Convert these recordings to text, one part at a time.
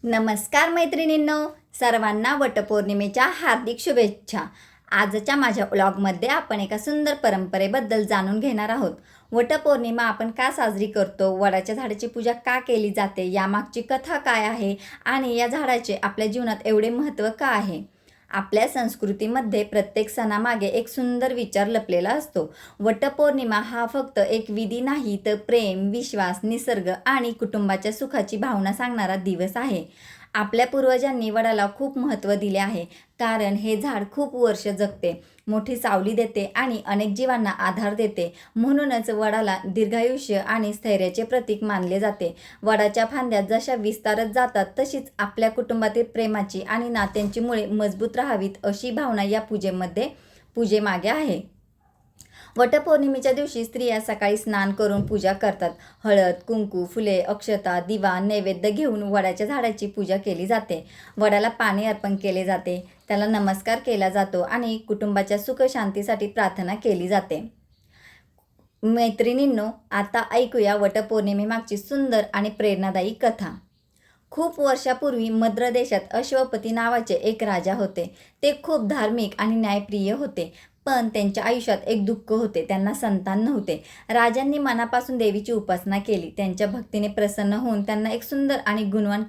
नमस्कार मैत्रिणींनो, सर्वांना वटपौर्णिमेच्या हार्दिक शुभेच्छा. आजच्या माझ्या व्लॉगमध्ये आपण एका सुंदर परंपरेबद्दल जाणून घेणार आहोत. वटपौर्णिमा आपण का साजरी करतो, वडाच्या झाडाची पूजा का केली जाते, यामागची कथा काय आहे आणि या झाडाचे आपल्या जीवनात एवढे महत्त्व का आहे. आपल्या संस्कृतीमध्ये प्रत्येक सणामागे एक सुंदर विचार लपलेला असतो. वटपौर्णिमा हा फक्त एक विधी नाही, तर प्रेम, विश्वास, निसर्ग आणि कुटुंबाच्या सुखाची भावना सांगणारा दिवस आहे. आपल्या पूर्वजांनी वडाला खूप महत्त्व दिले आहे, कारण हे झाड खूप वर्ष जगते, मोठी सावली देते आणि अनेक जीवांना आधार देते. म्हणूनच वडाला दीर्घायुष्य आणि स्थैर्याचे प्रतीक मानले जाते. वडाच्या फांद्या जशा विस्तारत जातात, तशीच आपल्या कुटुंबातील प्रेमाची आणि नात्यांची मुळे मजबूत राहावीत, अशी भावना या पूजेमागे आहे. वटपौर्णिमेच्या दिवशी स्त्रिया सकाळी स्नान करून पूजा करतात. हळद, कुंकू, फुले, अक्षता, दिवा, नैवेद्य घेऊन वडाच्या झाडाची पूजा केली जाते. वडाला पाणी अर्पण केले जाते, त्याला नमस्कार केला जातो आणि कुटुंबाच्या सुख शांतीसाठी प्रार्थना केली जाते. मैत्रिणींनो, आता ऐकूया वटपौर्णिमेमागची सुंदर आणि प्रेरणादायी कथा. खूप वर्षापूर्वी मद्र देशात अश्वपती नावाचे एक राजा होते. ते खूप धार्मिक आणि न्यायप्रिय होते, पण त्यांच्या आयुष्यात एक दुःख होते. त्यांना संतान नव्हते. राजांनी मनापासून देवीची उपासना केली. त्यांच्या भक्तीने प्रसन्न होऊन त्यांना एक सुंदर आणि गुणवान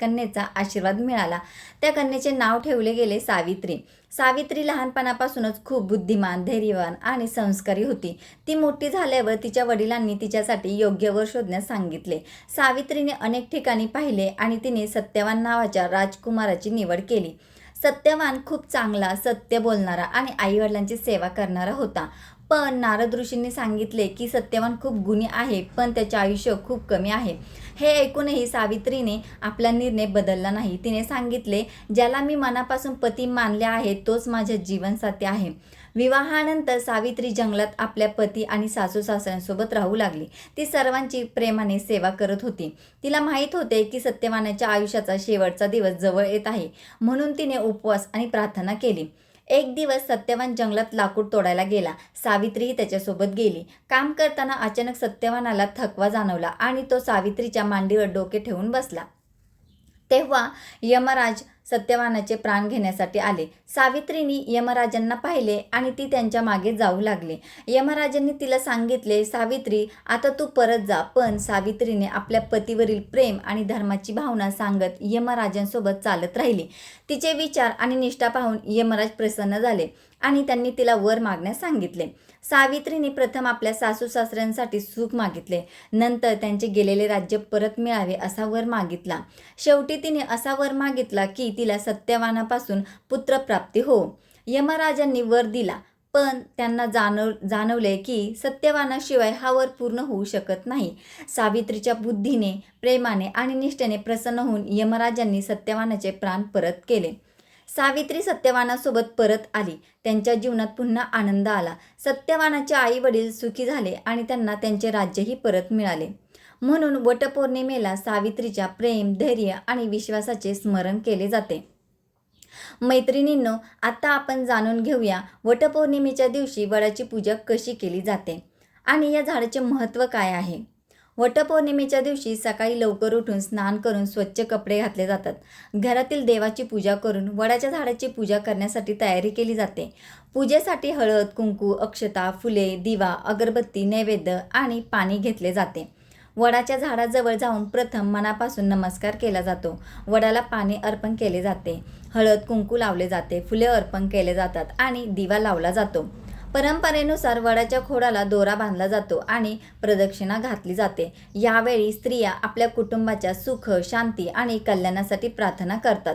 कन्येचा आशीर्वाद मिळाला. त्या कन्येचे नाव ठेवले गेले सावित्री. सावित्री लहानपणापासूनच खूप बुद्धिमान, धैर्यवान आणि संस्कारी होती. ती मोठी झाल्यावर तिच्या वडिलांनी तिच्यासाठी योग्य वर शोधण्यास सांगितले. सावित्रीने अनेक ठिकाणी पाहिले आणि तिने सत्यवान नावाच्या राजकुमाराची निवड केली. सत्यवान खूप चांगला, सत्य बोलणारा आणि आईवडिलांची सेवा करणारा होता. पण नारद ऋषींनी सांगितले की सत्यवान खूप गुणी आहे, पण त्याचे आयुष्य खूप कमी आहे. हे ऐकूनही सावित्रीने आपला निर्णय बदलला नाही. तिने सांगितले, ज्याला मी मनापासून पती मानले आहे तोच माझ्या जीवनसाथी आहे. विवाहानंतर सावित्री जंगलात आपल्या पती आणि सासू सासऱ्यांसोबत राहू लागली. ती सर्वांची प्रेमाने सेवा करत होती. तिला माहीत होते की सत्यवानाच्या आयुष्याचा शेवटचा दिवस जवळ येत आहे, म्हणून तिने उपवास आणि प्रार्थना केली. एक दिवस सत्यवान जंगलात लाकूड तोडायला गेला. सावित्रीही त्याच्यासोबत गेली. काम करताना अचानक सत्यवानाला थकवा जाणवला आणि तो सावित्रीच्या मांडीवर डोके ठेवून बसला. तेव्हा यमराज सत्यवानाचे प्राण घेण्यासाठी आले. सावित्रीने यमराजांना पाहिले आणि ती त्यांच्या मागे जाऊ लागले. यमराजांनी तिला सांगितले, सावित्री, आता तू परत जा. पण सावित्रीने आपल्या पतीवरील प्रेम आणि धर्माची भावना सांगत यमराजांसोबत चालत राहिली. तिचे विचार आणि निष्ठा पाहून यमराज प्रसन्न झाले आणि त्यांनी तिला वर मागण्यास सांगितले. सावित्रीने प्रथम आपल्या सासू सासऱ्यांसाठी सुख मागितले, नंतर त्यांचे गेलेले राज्य परत मिळावे असा वर मागितला. शेवटी तिने असा वर मागितला की तिला सत्यवानापासून पुत्रप्राप्ती हो. यमराजांनी वर दिला, पण त्यांना जाणवले की सत्यवानाशिवाय हा वर पूर्ण होऊ शकत नाही. सावित्रीच्या बुद्धीने, प्रेमाने आणि निष्ठेने प्रसन्न होऊन यमराजांनी सत्यवानाचे प्राण परत केले. सावित्री सत्यवानासोबत परत आली. त्यांच्या जीवनात पुन्हा आनंद आला. सत्यवानाचे आई वडील सुखी झाले आणि त्यांना त्यांचे राज्यही परत मिळाले. म्हणून वटपौर्णिमेला सावित्रीच्या प्रेम, धैर्य आणि विश्वासाचे स्मरण केले जाते. मैत्रिणींनो, आता आपण जाणून घेऊया वटपौर्णिमेच्या दिवशी वडाची पूजा कशी केली जाते आणि या झाडाचे महत्त्व काय आहे. वटपौर्णिमेच्या दिवशी सकाळी लवकर उठून स्नान करून स्वच्छ कपडे घातले जातात. घरातील देवाची पूजा करून वडाच्या झाडाची पूजा करण्यासाठी तयारी केली जाते. पूजेसाठी हळद, कुंकू, अक्षता, फुले, दिवा, अगरबत्ती, नैवेद्य आणि पाणी घेतले जाते. वडाच्या झाडाजवळ जाऊन प्रथम मनापासून नमस्कार केला जातो. वडाला पाणी अर्पण केले जाते, हळद कुंकू लावले जाते, फुले अर्पण केले जातात आणि दिवा लावला जातो. परंपरेनुसार वडाच्या खोडाला दोरा बांधला जातो आणि प्रदक्षिणा घातली जाते. यावेळी स्त्रिया आपल्या कुटुंबाच्या सुख, शांती आणि कल्याणासाठी प्रार्थना करतात.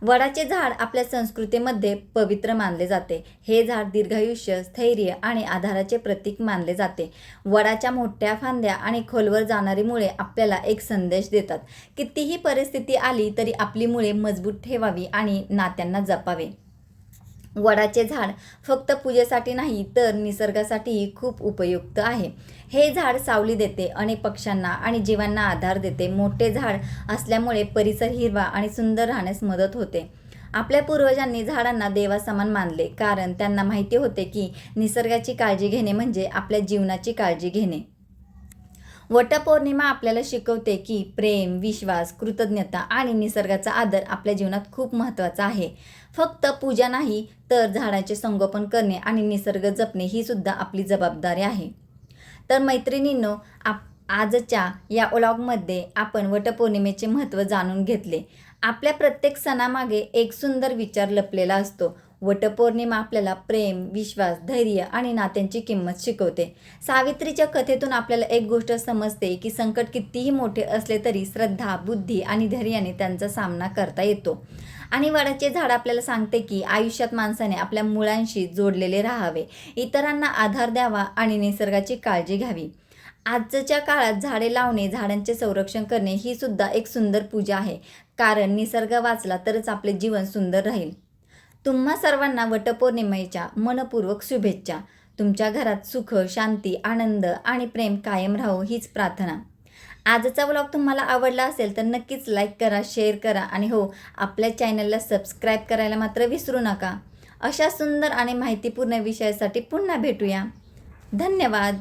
वडाचे झाड आपल्या संस्कृतीमध्ये पवित्र मानले जाते. हे झाड दीर्घायुष्य, स्थैर्य आणि आधाराचे प्रतीक मानले जाते. वडाच्या मोठ्या फांद्या आणि खोलवर जाणारी मुळे आपल्याला एक संदेश देतात. कितीही परिस्थिती आली तरी आपली मुळे मजबूत ठेवावी आणि नात्यांना जपावे. वडाचे झाड फक्त पूजेसाठी नाही, तर निसर्गासाठीही खूप उपयुक्त आहे. हे झाड सावली देते, अनेक पक्ष्यांना आणि जीवांना आधार देते. मोठे झाड असल्यामुळे परिसर हिरवा आणि सुंदर राहण्यास मदत होते. आपल्या पूर्वजांनी झाडांना देवासमान मानले, कारण त्यांना माहिती होते की निसर्गाची काळजी घेणे म्हणजे आपल्या जीवनाची काळजी घेणे. वटपौर्णिमा आपल्याला शिकवते की प्रेम, विश्वास, कृतज्ञता आणि निसर्गाचा आदर आपल्या जीवनात खूप महत्त्वाचा आहे. फक्त पूजा नाही, तर झाडांचे संगोपन करणे आणि निसर्ग जपणे ही सुद्धा आपली जबाबदारी आहे. तर मैत्रिणींनो, आजच्या या व्लॉगमध्ये आपण वटपौर्णिमेचे महत्त्व जाणून घेतले. आपल्या प्रत्येक सणामागे एक सुंदर विचार लपलेला असतो. वटपौर्णिमा आपल्याला प्रेम, विश्वास, धैर्य आणि नात्यांची किंमत शिकवते. सावित्रीच्या कथेतून आपल्याला एक गोष्ट समजते की संकट कितीही मोठे असले तरी श्रद्धा, बुद्धी आणि धैर्याने त्यांचा सामना करता येतो. आणि वडाचे झाड आपल्याला सांगते की आयुष्यात माणसाने आपल्या मुळांशी जोडलेले राहावे, इतरांना आधार द्यावा आणि निसर्गाची काळजी घ्यावी. आजच्या काळात झाडे लावणे, झाडांचे संरक्षण करणे ही सुद्धा एक सुंदर पूजा आहे. कारण निसर्ग वाचला तरच आपले जीवन सुंदर राहील. तुम्हा सर्वांना वटपौर्णिमेच्या मनपूर्वक शुभेच्छा. तुमच्या घरात सुख, शांती, आनंद आणि प्रेम कायम राहो हीच प्रार्थना. आजचा व्लॉग तुम्हाला आवडला असेल तर नक्कीच लाईक करा, शेअर करा आणि हो, आपल्या चॅनलला सबस्क्राईब करायला मात्र विसरू नका. अशा सुंदर आणि माहितीपूर्ण विषयासाठी पुन्हा भेटूया. धन्यवाद.